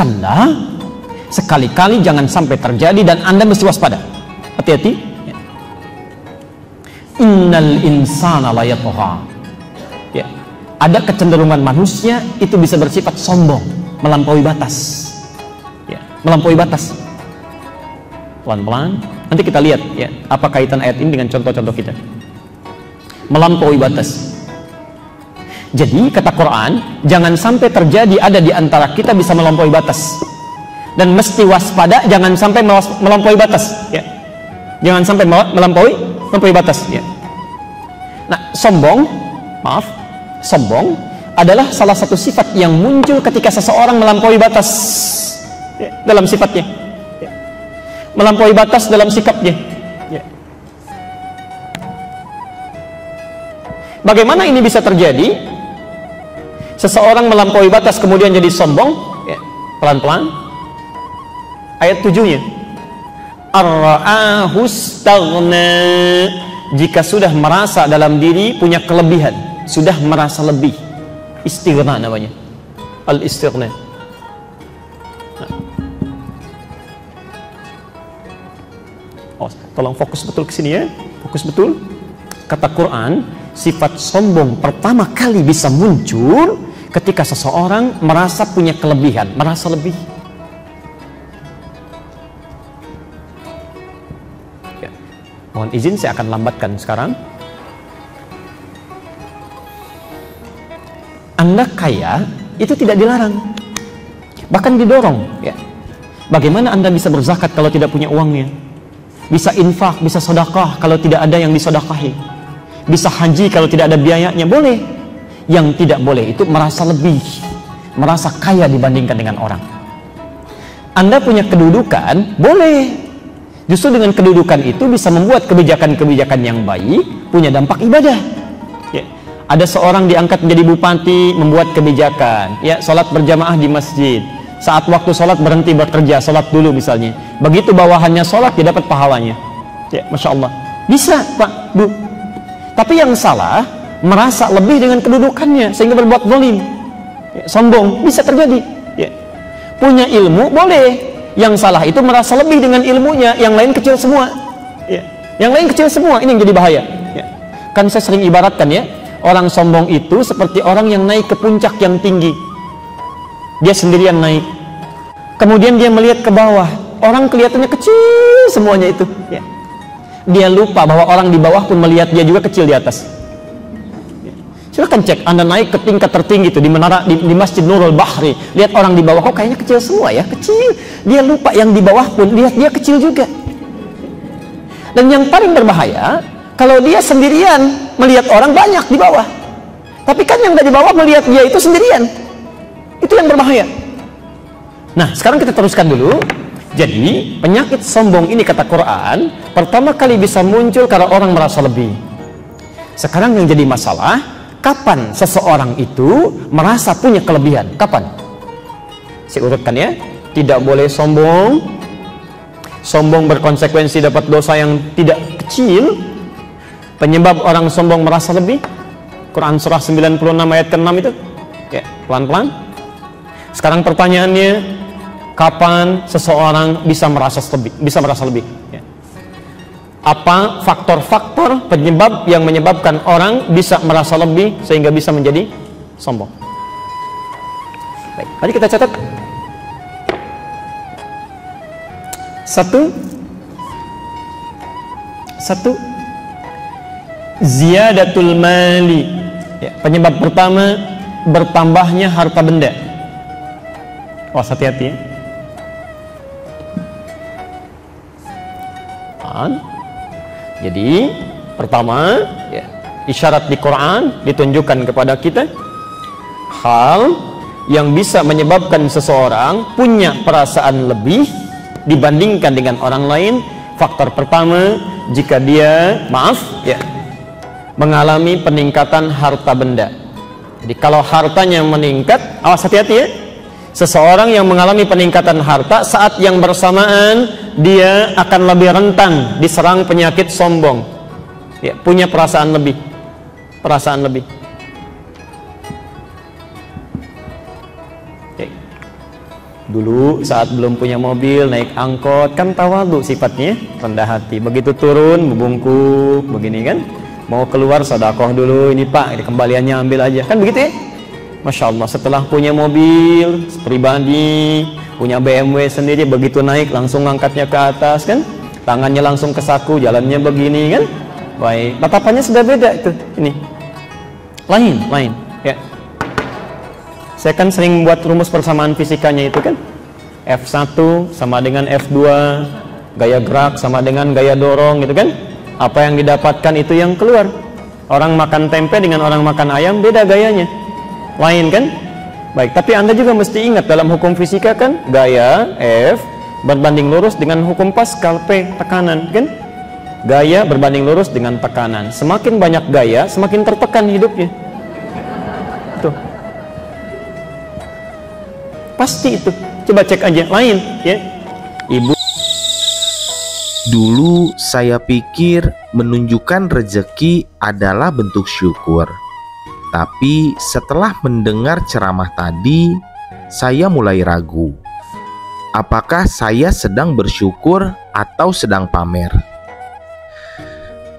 kalla, sekali-kali jangan sampai terjadi dan Anda mesti waspada. Hati-hati. Innal insana la yatgha. Ya. Ada kecenderungan manusia itu bisa bersifat sombong, melampaui batas. Ya, melampaui batas. Pelan-pelan. Nanti kita lihat ya, apa kaitan ayat ini dengan contoh-contoh kita. Melampaui batas. Jadi kata Quran, jangan sampai terjadi ada di antara kita bisa melampaui batas. Dan mesti waspada, jangan sampai melampaui batas. Ya. Jangan sampai melampaui batas. Ya. Nah, sombong adalah salah satu sifat yang muncul ketika seseorang melampaui batas ya, dalam sifatnya. Ya. Melampaui batas dalam sikapnya. Ya. Bagaimana ini bisa terjadi? Seseorang melampaui batas kemudian jadi sombong, ya, pelan-pelan. Ayat 7-nya. Ar-ra'ahu istaghna. Jika sudah merasa dalam diri punya kelebihan, sudah merasa lebih. Istighna namanya. Al-istighna. Oh, tolong fokus betul ke sini ya. Fokus betul. Kata Quran, sifat sombong pertama kali bisa muncul ketika seseorang merasa punya kelebihan, merasa lebih. Ya. Mohon izin saya akan lambatkan sekarang. Anda kaya itu tidak dilarang, bahkan didorong. Ya. Bagaimana Anda bisa berzakat kalau tidak punya uangnya? Bisa infak, bisa sedekah kalau tidak ada yang disedekahi. Bisa haji kalau tidak ada biayanya, boleh. Yang tidak boleh itu merasa lebih, merasa kaya dibandingkan dengan orang. Anda punya kedudukan, boleh. Justru dengan kedudukan itu bisa membuat kebijakan-kebijakan yang baik, punya dampak ibadah. Ya. Ada seorang diangkat menjadi bupati, membuat kebijakan, ya, sholat berjamaah di masjid. Saat waktu sholat berhenti bekerja, sholat dulu misalnya. Begitu bawahannya sholat, dia dapat pahalanya. Ya, Masya Allah. Bisa, Pak, Bu. Tapi yang salah, merasa lebih dengan kedudukannya sehingga berbuat zalim, ya, sombong, bisa terjadi. Ya. Punya ilmu boleh, yang salah itu merasa lebih dengan ilmunya, yang lain kecil semua. Ya. Yang lain kecil semua, ini yang jadi bahaya. Ya. Kan saya sering ibaratkan ya, orang sombong itu seperti orang yang naik ke puncak yang tinggi. Dia sendirian naik, kemudian dia melihat ke bawah, orang kelihatannya kecil semuanya itu. Ya. Dia lupa bahwa orang di bawah pun melihat dia juga kecil di atas. Silahkan cek, Anda naik ke tingkat tertinggi itu di menara di Masjid Nurul Bahri, lihat orang di bawah kok kayaknya kecil semua ya, kecil. Dia lupa yang di bawah pun lihat dia kecil juga. Dan yang paling berbahaya kalau dia sendirian melihat orang banyak di bawah. Tapi kan yang di bawah melihat dia itu sendirian. Itu yang berbahaya. Nah, sekarang kita teruskan dulu. Jadi, penyakit sombong ini kata Quran, pertama kali bisa muncul karena orang merasa lebih. Sekarang yang jadi masalah, kapan seseorang itu merasa punya kelebihan? Kapan? Saya urutkan ya. Tidak boleh sombong. Sombong berkonsekuensi dapat dosa yang tidak kecil. Penyebab orang sombong merasa lebih, Quran surah 96 ayat ke-6 itu. Ya, pelan-pelan. Sekarang pertanyaannya, kapan seseorang bisa merasa lebih? Ya. Apa faktor-faktor penyebab yang menyebabkan orang bisa merasa lebih sehingga bisa menjadi sombong? Baik, mari kita catat. Satu, ziyadatul mali. Ya, penyebab pertama, bertambahnya harta benda. Oh, hati-hati ya. Jadi pertama ya, isyarat di Quran ditunjukkan kepada kita hal yang bisa menyebabkan seseorang punya perasaan lebih dibandingkan dengan orang lain. Faktor pertama, jika dia mengalami peningkatan harta benda. Jadi kalau hartanya meningkat, awas hati-hati ya. Seseorang yang mengalami peningkatan harta, saat yang bersamaan dia akan lebih rentan diserang penyakit sombong. Ya, punya perasaan lebih. Dulu saat belum punya mobil, naik angkot, kan tawadhu sifatnya, rendah hati. Begitu turun, membungkuk, begini kan. Mau keluar sedekah dulu, ini Pak, ini kembaliannya ambil aja. Kan begitu ya? Masya Allah, setelah punya mobil pribadi, punya BMW sendiri, begitu naik langsung ngangkatnya ke atas kan, tangannya langsung ke saku, jalannya begini kan. Baik, tatapannya sudah beda itu. Ini lain ya. Saya kan sering buat rumus persamaan fisikanya itu kan, F1 sama dengan F2, gaya gerak sama dengan gaya dorong gitu kan. Apa yang didapatkan itu yang keluar. Orang makan tempe dengan orang makan ayam beda gayanya, lain kan. Baik, tapi Anda juga mesti ingat dalam hukum fisika kan, gaya F berbanding lurus dengan hukum Pascal P, tekanan kan. Gaya berbanding lurus dengan tekanan. Semakin banyak gaya, semakin tertekan hidupnya. Tuh. Pasti itu. Coba cek aja, lain ya. Ibu. Dulu saya pikir menunjukkan rezeki adalah bentuk syukur. Tapi setelah mendengar ceramah tadi, saya mulai ragu. Apakah saya sedang bersyukur atau sedang pamer?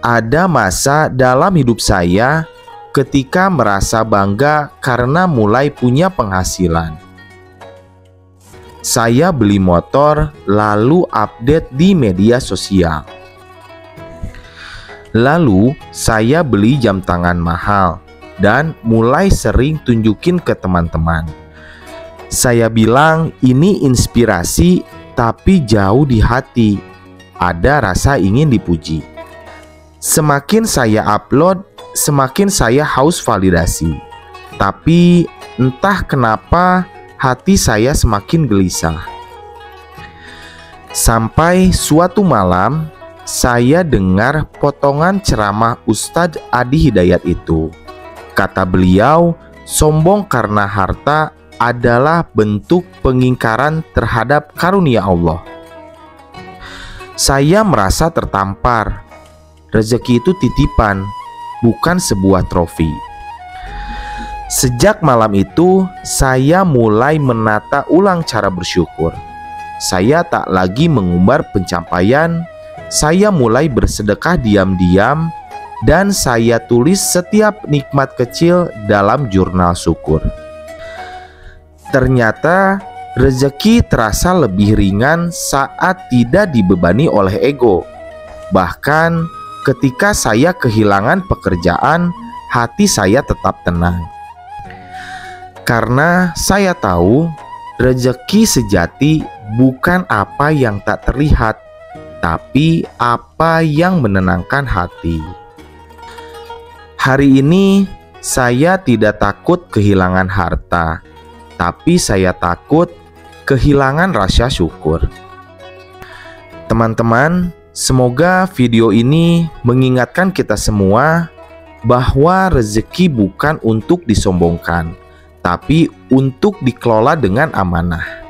Ada masa dalam hidup saya ketika merasa bangga karena mulai punya penghasilan. Saya beli motor lalu update di media sosial. Lalu saya beli jam tangan mahal dan mulai sering tunjukin ke teman-teman. Saya bilang ini inspirasi, tapi jauh di hati ada rasa ingin dipuji. Semakin saya upload, semakin saya haus validasi. Tapi entah kenapa hati saya semakin gelisah. Sampai suatu malam, saya dengar potongan ceramah Ustadz Adi Hidayat itu. Kata beliau, sombong karena harta adalah bentuk pengingkaran terhadap karunia Allah. Saya merasa tertampar. Rezeki itu titipan, bukan sebuah trofi. Sejak malam itu, saya mulai menata ulang cara bersyukur. Saya tak lagi mengumbar pencapaian, saya mulai bersedekah diam-diam, dan saya tulis setiap nikmat kecil dalam jurnal syukur. Ternyata, rezeki terasa lebih ringan saat tidak dibebani oleh ego. Bahkan, ketika saya kehilangan pekerjaan, hati saya tetap tenang. Karena saya tahu rezeki sejati bukan apa yang tak terlihat, tapi apa yang menenangkan hati. Hari ini saya tidak takut kehilangan harta, tapi saya takut kehilangan rasa syukur. Teman-teman, semoga video ini mengingatkan kita semua bahwa rezeki bukan untuk disombongkan, tapi untuk dikelola dengan amanah.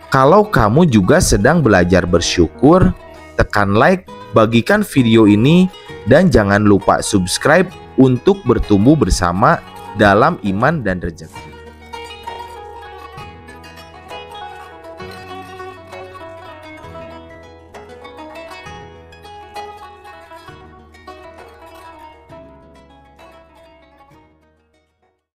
Kalau kamu juga sedang belajar bersyukur, tekan like, bagikan video ini, dan jangan lupa subscribe untuk bertumbuh bersama dalam iman dan rezeki.